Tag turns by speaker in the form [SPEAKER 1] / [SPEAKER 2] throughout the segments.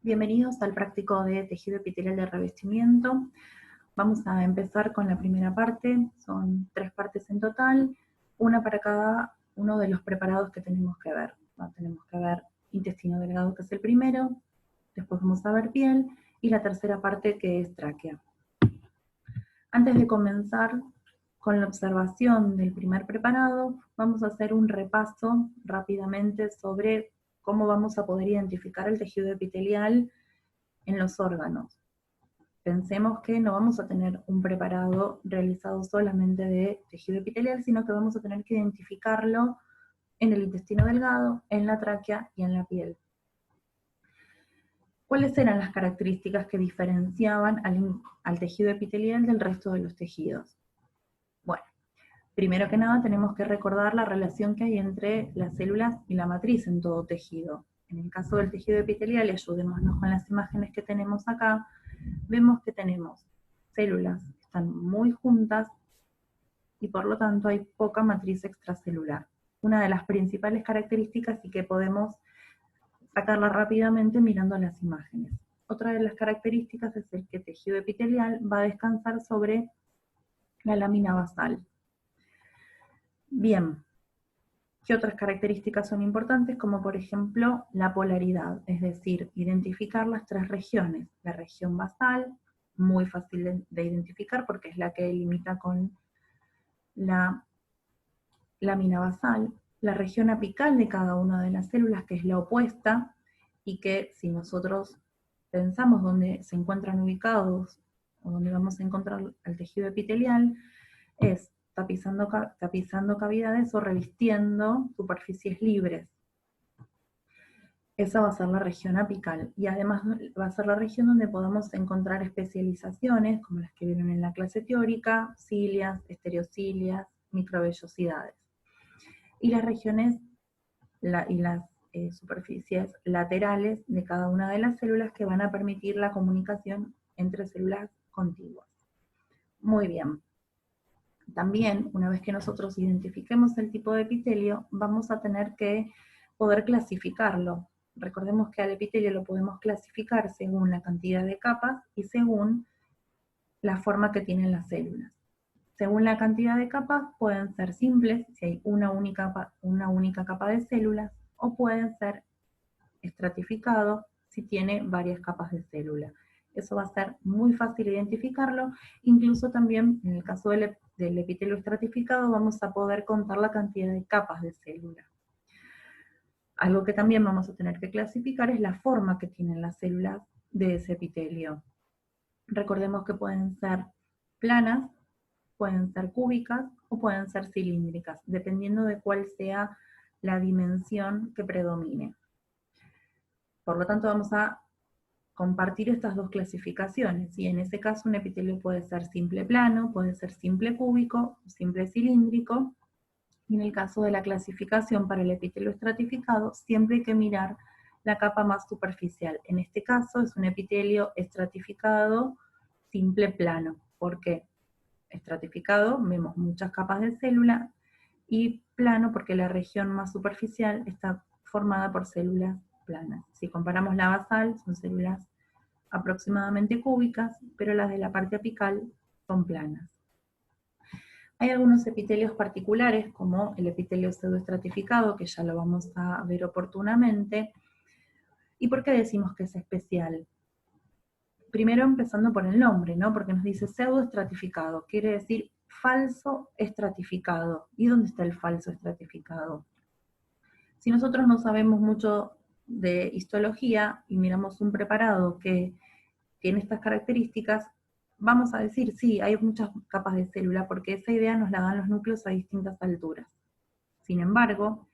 [SPEAKER 1] Bienvenidos al práctico de tejido epitelial de revestimiento. Vamos a empezar con la primera parte, son 3 partes en total, una para cada uno de los preparados que tenemos que ver. Tenemos que ver intestino delgado, que es el primero, después vamos a ver piel, y la tercera parte que es tráquea. Antes de comenzar con la observación del primer preparado, vamos a hacer un repaso rápidamente sobre cómo vamos a poder identificar el tejido epitelial en los órganos. Pensemos que no vamos a tener un preparado realizado solamente de tejido epitelial, sino que vamos a tener que identificarlo en el intestino delgado, en la tráquea y en la piel. ¿Cuáles eran las características que diferenciaban al tejido epitelial del resto de los tejidos? Bueno, primero que nada tenemos que recordar la relación que hay entre las células y la matriz en todo tejido. En el caso del tejido epitelial, y ayudémonos con las imágenes que tenemos acá, vemos que tenemos células que están muy juntas y por lo tanto hay poca matriz extracelular. Una de las principales características y que podemos sacarla rápidamente mirando las imágenes. Otra de las características es el que el tejido epitelial va a descansar sobre la lámina basal. Bien, ¿qué otras características son importantes? Como por ejemplo la polaridad, es decir, identificar las 3 regiones. La región basal, muy fácil de identificar porque es la que limita con la lámina basal, la región apical de cada una de las células, que es la opuesta, y que si nosotros pensamos dónde se encuentran ubicados, o dónde vamos a encontrar el tejido epitelial, es tapizando cavidades o revistiendo superficies libres. Esa va a ser la región apical, y además va a ser la región donde podemos encontrar especializaciones, como las que vieron en la clase teórica, cilias, estereocilias, microvellosidades. Y las regiones y las superficies laterales de cada una de las células que van a permitir la comunicación entre células contiguas. Muy bien. También, una vez que nosotros identifiquemos el tipo de epitelio, vamos a tener que poder clasificarlo. Recordemos que al epitelio lo podemos clasificar según la cantidad de capas y según la forma que tienen las células. Según la cantidad de capas, pueden ser simples, si hay una única capa de células, o pueden ser estratificados, si tiene varias capas de célula. Eso va a ser muy fácil identificarlo. Incluso también, en el caso del epitelio estratificado, vamos a poder contar la cantidad de capas de célula. Algo que también vamos a tener que clasificar es la forma que tienen las células de ese epitelio. Recordemos que pueden ser planas, pueden ser cúbicas o pueden ser cilíndricas, dependiendo de cuál sea la dimensión que predomine. Por lo tanto, vamos a compartir estas dos clasificaciones, y en ese caso un epitelio puede ser simple plano, puede ser simple cúbico, simple cilíndrico, y en el caso de la clasificación para el epitelio estratificado, siempre hay que mirar la capa más superficial. En este caso es un epitelio estratificado simple plano. ¿Por qué? Estratificado, vemos muchas capas de célula, y plano porque la región más superficial está formada por células planas. Si comparamos la basal, son células aproximadamente cúbicas, pero las de la parte apical son planas. Hay algunos epitelios particulares, como el epitelio pseudoestratificado, que ya lo vamos a ver oportunamente. ¿Y por qué decimos que es especial? Primero empezando por el nombre, ¿no? Porque nos dice pseudoestratificado, quiere decir falso estratificado. ¿Y dónde está el falso estratificado? Si nosotros no sabemos mucho de histología y miramos un preparado que tiene estas características, vamos a decir, sí, hay muchas capas de célula, porque esa idea nos la dan los núcleos a distintas alturas. Sin embargo,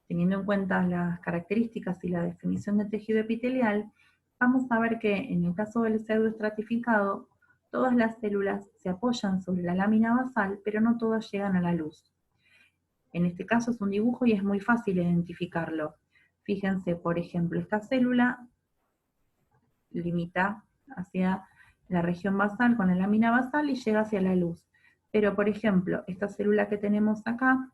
[SPEAKER 1] teniendo en cuenta las características y la definición del tejido epitelial, vamos a ver que en el caso del pseudoestratificado, todas las células se apoyan sobre la lámina basal, pero no todas llegan a la luz. En este caso es un dibujo y es muy fácil identificarlo. Fíjense, por ejemplo, esta célula limita hacia la región basal con la lámina basal y llega hacia la luz. Pero, por ejemplo, esta célula que tenemos acá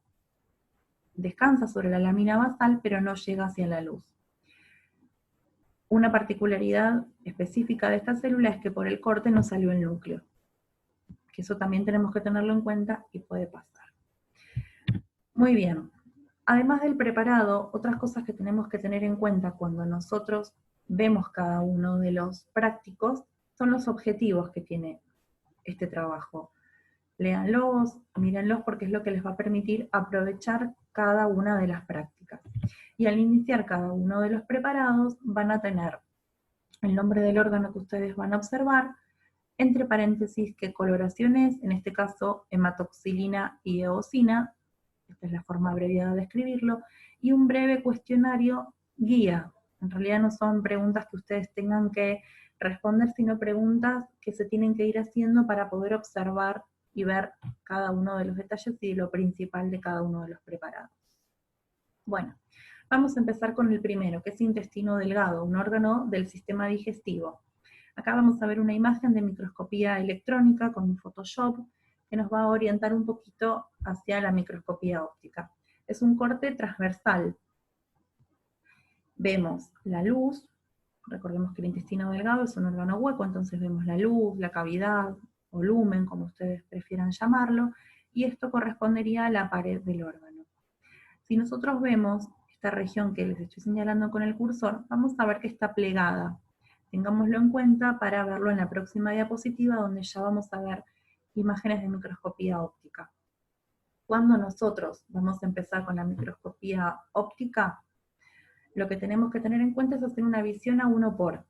[SPEAKER 1] descansa sobre la lámina basal, pero no llega hacia la luz. Una particularidad específica de esta célula es que por el corte no salió el núcleo, que eso también tenemos que tenerlo en cuenta y puede pasar. Muy bien. Además del preparado, otras cosas que tenemos que tener en cuenta cuando nosotros vemos cada uno de los prácticos son los objetivos que tiene este trabajo. Léanlos, mírenlos porque es lo que les va a permitir aprovechar cada una de las prácticas. Y al iniciar cada uno de los preparados van a tener el nombre del órgano que ustedes van a observar, entre paréntesis qué coloración es, en este caso hematoxilina y eosina, esta es la forma abreviada de escribirlo, y un breve cuestionario guía. En realidad no son preguntas que ustedes tengan que responder, sino preguntas que se tienen que ir haciendo para poder observar y ver cada uno de los detalles y lo principal de cada uno de los preparados. Bueno, vamos a empezar con el primero, que es intestino delgado, un órgano del sistema digestivo. Acá vamos a ver una imagen de microscopía electrónica con Photoshop, que nos va a orientar un poquito hacia la microscopía óptica. Es un corte transversal. Vemos la luz, recordemos que el intestino delgado es un órgano hueco, entonces vemos la luz, la cavidad, o lumen, como ustedes prefieran llamarlo, y esto correspondería a la pared del órgano. Si nosotros vemos esta región que les estoy señalando con el cursor, vamos a ver que está plegada. Tengámoslo en cuenta para verlo en la próxima diapositiva, donde ya vamos a ver imágenes de microscopía óptica. Cuando nosotros vamos a empezar con la microscopía óptica, lo que tenemos que tener en cuenta es hacer una visión a 1 por.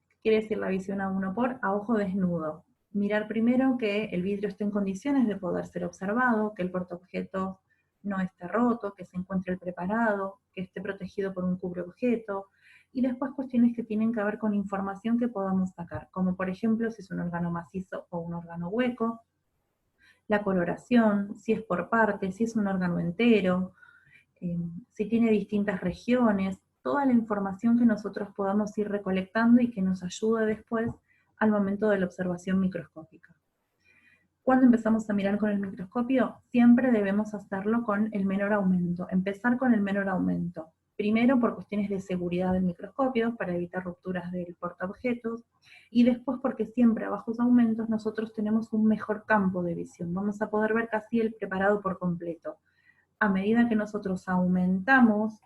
[SPEAKER 1] ¿Qué quiere decir la visión a 1 por? A ojo desnudo. Mirar primero que el vidrio esté en condiciones de poder ser observado, que el portaobjetos no esté roto, que se encuentre el preparado, que esté protegido por un cubreobjeto, y después cuestiones que tienen que ver con información que podamos sacar, como por ejemplo si es un órgano macizo o un órgano hueco, la coloración, si es por partes, si es un órgano entero, si tiene distintas regiones, toda la información que nosotros podamos ir recolectando y que nos ayude después al momento de la observación microscópica. Cuando empezamos a mirar con el microscopio, siempre debemos hacerlo con el menor aumento, empezar con el menor aumento. Primero por cuestiones de seguridad del microscopio, para evitar rupturas del portaobjetos, y después porque siempre a bajos aumentos nosotros tenemos un mejor campo de visión, vamos a poder ver casi el preparado por completo. A medida que nosotros aumentamos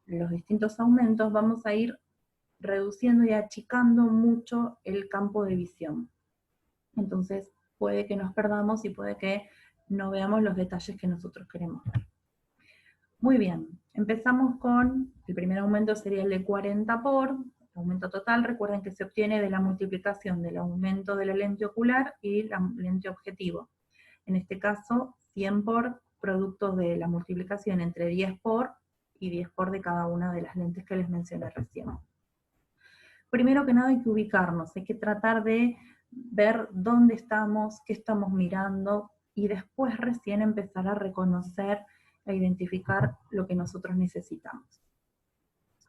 [SPEAKER 1] los distintos aumentos, vamos a ir reduciendo y achicando mucho el campo de visión. Entonces puede que nos perdamos y puede que no veamos los detalles que nosotros queremos ver. Muy bien, empezamos con, el primer aumento sería el de 40 por, el aumento total, recuerden que se obtiene de la multiplicación del aumento de la lente ocular y la lente objetivo. En este caso, 100 por, producto de la multiplicación entre 10 por y 10 por de cada una de las lentes que les mencioné recién. Primero que nada hay que ubicarnos, hay que tratar de ver dónde estamos, qué estamos mirando, y después recién empezar a reconocer e identificar lo que nosotros necesitamos.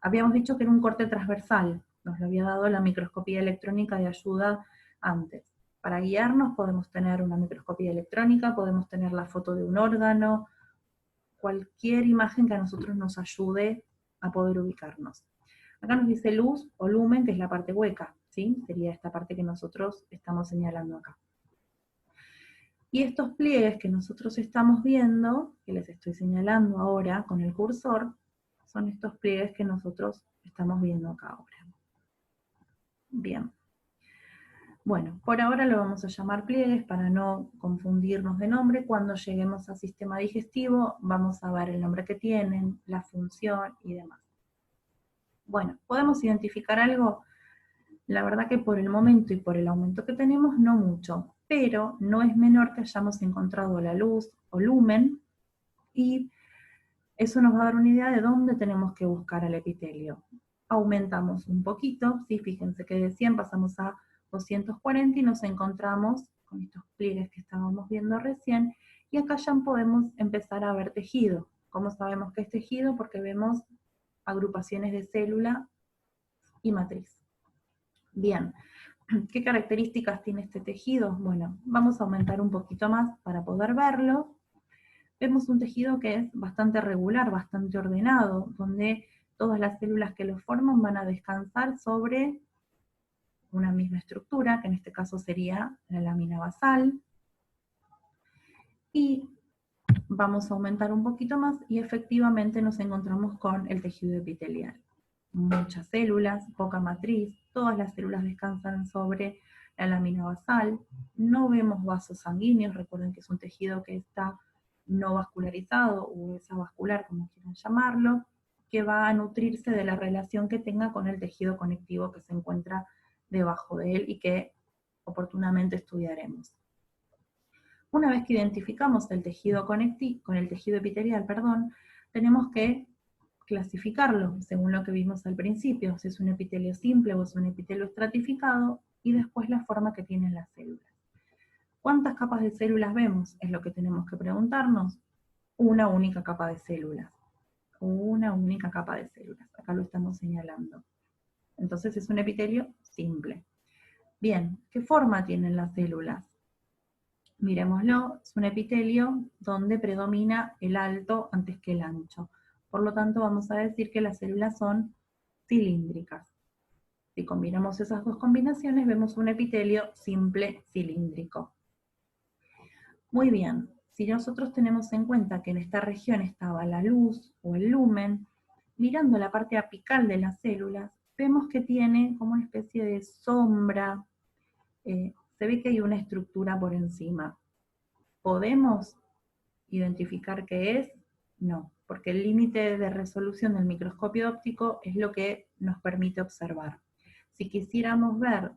[SPEAKER 1] Habíamos dicho que era un corte transversal, nos lo había dado la microscopía electrónica de ayuda antes. Para guiarnos podemos tener una microscopía electrónica, podemos tener la foto de un órgano, cualquier imagen que a nosotros nos ayude a poder ubicarnos. Acá nos dice luz o lumen, que es la parte hueca, ¿sí? Sería esta parte que nosotros estamos señalando acá. Y estos pliegues que nosotros estamos viendo, que les estoy señalando ahora con el cursor, son estos pliegues que nosotros estamos viendo acá ahora. Bien. Bueno, por ahora lo vamos a llamar pliegues para no confundirnos de nombre. Cuando lleguemos al sistema digestivo vamos a ver el nombre que tienen, la función y demás. Bueno, ¿podemos identificar algo? La verdad que por el momento y por el aumento que tenemos, no mucho, pero no es menor que hayamos encontrado la luz o lumen, y eso nos va a dar una idea de dónde tenemos que buscar al epitelio. Aumentamos un poquito, ¿sí? Fíjense que de 100 pasamos a 240 y nos encontramos con estos pliegues que estábamos viendo recién, y acá ya podemos empezar a ver tejido. ¿Cómo sabemos que es tejido? Porque vemos agrupaciones de célula y matriz. Bien, ¿qué características tiene este tejido? Bueno, vamos a aumentar un poquito más para poder verlo. Vemos un tejido que es bastante regular, bastante ordenado, donde Todas las células que lo forman van a descansar sobre una misma estructura, que en este caso sería la lámina basal, y vamos a aumentar un poquito más y efectivamente nos encontramos con el tejido epitelial. Muchas células, poca matriz, todas las células descansan sobre la lámina basal, no vemos vasos sanguíneos, recuerden que es un tejido que está no vascularizado o es avascular, como quieran llamarlo, que va a nutrirse de la relación que tenga con el tejido conectivo que se encuentra debajo de él y que oportunamente estudiaremos. Una vez que identificamos el tejido con el tejido epitelial, tenemos que clasificarlo según lo que vimos al principio, si es un epitelio simple o es un epitelio estratificado, y después la forma que tienen las células. ¿Cuántas capas de células vemos? Es lo que tenemos que preguntarnos. Una única capa de células. Una única capa de células. Acá lo estamos señalando. Entonces es un epitelio simple. Bien, ¿qué forma tienen las células? Miremoslo, es un epitelio donde predomina el alto antes que el ancho. Por lo tanto, vamos a decir que las células son cilíndricas. Si combinamos esas dos combinaciones, vemos un epitelio simple cilíndrico. Muy bien, si nosotros tenemos en cuenta que en esta región estaba la luz o el lumen, mirando la parte apical de las células, vemos que tiene como una especie de sombra, se ve que hay una estructura por encima. ¿Podemos identificar qué es? No, porque el límite de resolución del microscopio óptico es lo que nos permite observar. Si quisiéramos ver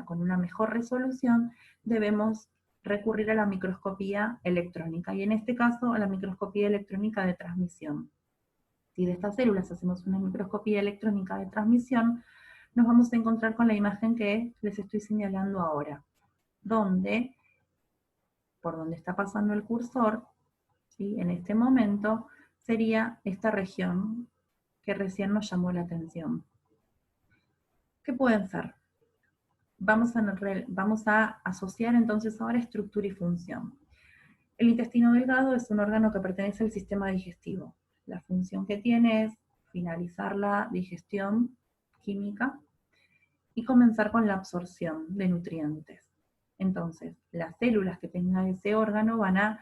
[SPEAKER 1] con una mejor resolución, debemos recurrir a la microscopía electrónica, y en este caso a la microscopía electrónica de transmisión. Si de estas células hacemos una microscopía electrónica de transmisión, nos vamos a encontrar con la imagen que les estoy señalando ahora, donde, por donde está pasando el cursor, ¿sí? En este momento sería esta región que recién nos llamó la atención. ¿Qué pueden ser? Vamos a asociar entonces ahora estructura y función. El intestino delgado es un órgano que pertenece al sistema digestivo. La función que tiene es finalizar la digestión química y comenzar con la absorción de nutrientes. Entonces, las células que tenga ese órgano van a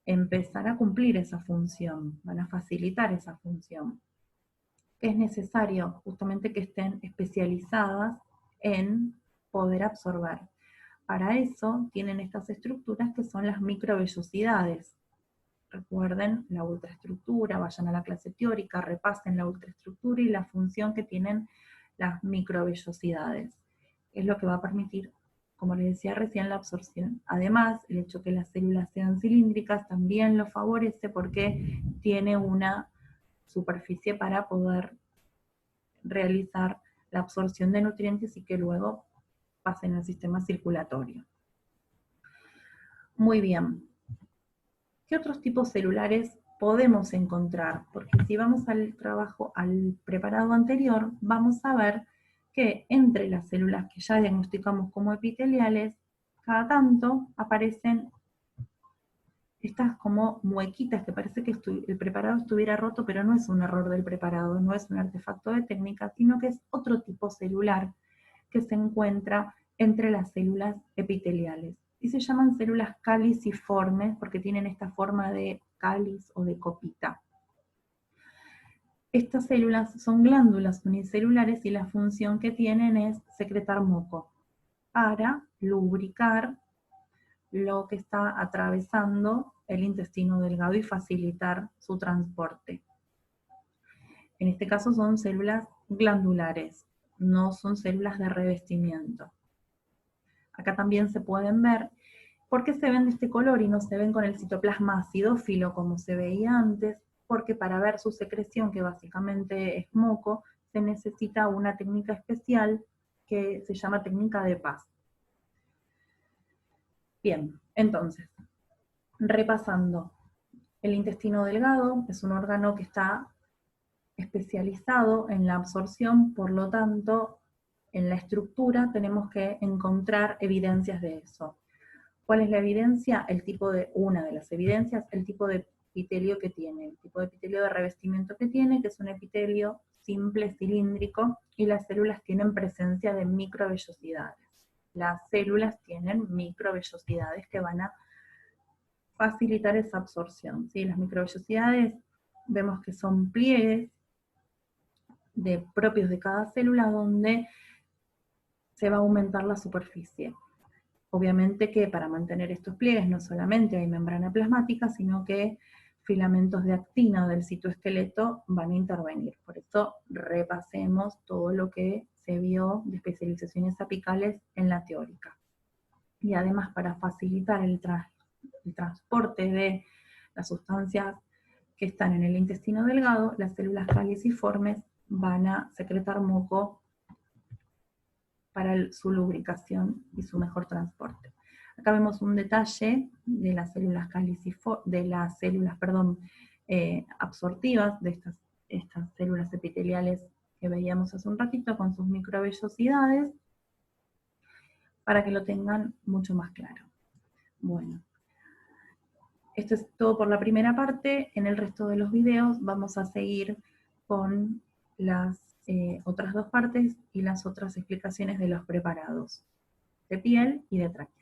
[SPEAKER 1] empezar a cumplir esa función, van a facilitar esa función. Es necesario justamente que estén especializadas en poder absorber. Para eso tienen estas estructuras que son las microvellosidades. Recuerden la ultraestructura, vayan a la clase teórica, repasen la ultraestructura y la función que tienen las microvellosidades. Es lo que va a permitir, como les decía recién, la absorción. Además, el hecho que las células sean cilíndricas también lo favorece porque tiene una superficie para poder realizar la absorción de nutrientes y que luego pasen al sistema circulatorio. Muy bien. ¿Qué otros tipos celulares podemos encontrar? Porque si vamos al trabajo, al preparado anterior, vamos a ver que entre las células que ya diagnosticamos como epiteliales, cada tanto aparecen estas como muequitas que parece que el preparado estuviera roto, pero no es un error del preparado, no es un artefacto de técnica, sino que es otro tipo celular que se encuentra entre las células epiteliales. Y se llaman células caliciformes porque tienen esta forma de cáliz o de copita. Estas células son glándulas unicelulares y la función que tienen es secretar moco para lubricar lo que está atravesando el intestino delgado y facilitar su transporte. En este caso son células glandulares, no son células de revestimiento. Acá también se pueden ver. ¿Por qué se ven de este color y no se ven con el citoplasma acidófilo como se veía antes? Porque para ver su secreción, que básicamente es moco, se necesita una técnica especial que se llama técnica de Paz. Bien, entonces, repasando. El intestino delgado es un órgano que está especializado en la absorción, por lo tanto, en la estructura tenemos que encontrar evidencias de eso. ¿Cuál es la evidencia? Una de las evidencias, el tipo de epitelio que tiene, el tipo de epitelio de revestimiento que tiene, que es un epitelio simple, cilíndrico, y las células tienen presencia de microvellosidades. Las células tienen microvellosidades que van a facilitar esa absorción, ¿sí? Las microvellosidades vemos que son pliegues propios de cada célula donde se va a aumentar la superficie. Obviamente que para mantener estos pliegues no solamente hay membrana plasmática, sino que filamentos de actina o del citoesqueleto van a intervenir. Por eso repasemos todo lo que se vio de especializaciones apicales en la teórica. Y además, para facilitar el transporte de las sustancias que están en el intestino delgado, las células caliciformes van a secretar moco para su lubricación y su mejor transporte. Acá vemos un detalle de las células absortivas, de estas células epiteliales que veíamos hace un ratito con sus microvellosidades, para que lo tengan mucho más claro. Bueno, esto es todo por la primera parte. En el resto de los videos vamos a seguir con las otras dos partes y las otras explicaciones de los preparados de piel y de tráquea.